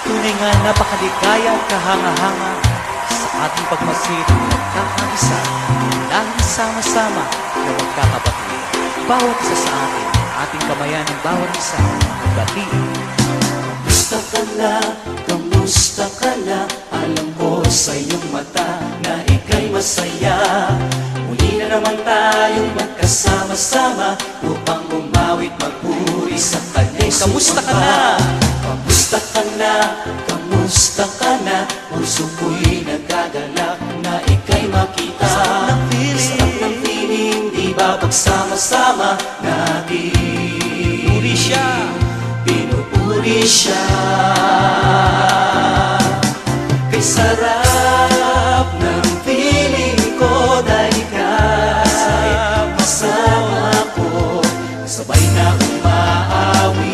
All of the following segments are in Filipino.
Tunay nga napakaligaya at kahanga-hanga sa ating pagmasid ng nagkakaisa, laging sama-sama na magkakapatid. Bawat isa sa atin, ating kamayan ng bawat isa, batiin. Kamusta ka na? Kamusta ka na? Alam ko sa iyong mata na ika'y masaya. Muli na naman tayong magkasama-sama upang umawit magpuri sa Kanya'y sumamba. Kamusta ka na? Kamusta ka na? Kamusta ka na? Puso ko'y nagagalak na ika'y makita. Sarap ng feeling. Sarap ng feeling, di ba pagsama-sama natin? Puri siya. Pinupuri siya. Kay sarap ng feeling ko dahil ika'y kasama ko. Sabay na umaawit,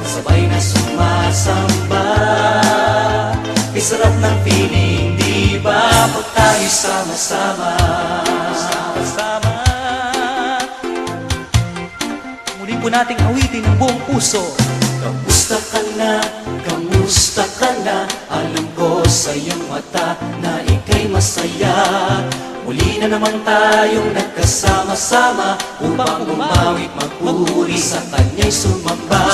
sabay na sumasamba. Kay sarap ng feeling, di ba pag tayo sama-sama? Sama-sama. Muli po nating awitin ng buong puso. Kamusta ka na? Kamusta ka na? Alam ko sa iyong mata na ika'y masaya. Muli na naman tayong nagkasama-sama upang umawit magpuri sa Kanya'y sumamba.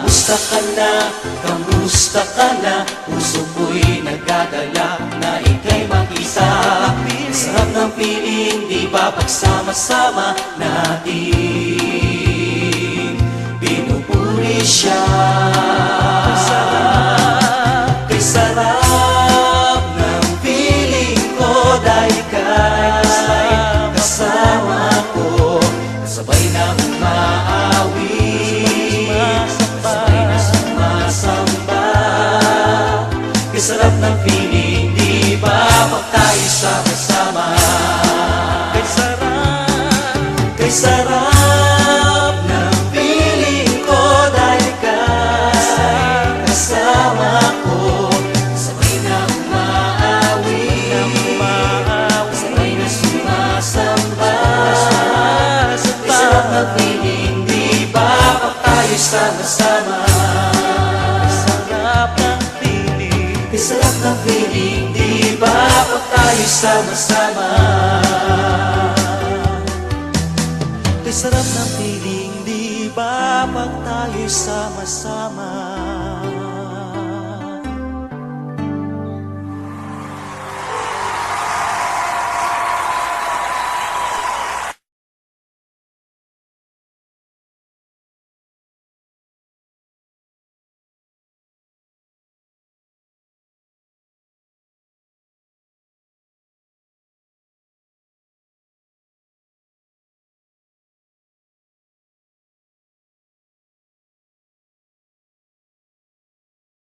Kamusta ka na? Kamusta ka na? Puso ko'y nagagalak na ika'y makita. Sarap ng piling, di ba pagsama-sama natin? Pinupuri siya. Kay sarap ng piling ko dahil ika'y kasama ko. Sabay na umaawit, sabay na sumasamba. Kay sarap ng piling, di ba pag tayo sama-sama? Kay sarap. Kay sarap ng piling ko dahil ika'y kasama ko. Sabay na umaawit, sabay na sumasamba. Kay sarap ng piling, di ba pag tayo sama-sama? Sarap ng feeling. Kay sarap ng piling, di ba pag tayo sama-sama? Kay sarap ng feeling, di ba pag tayo'y sama-sama?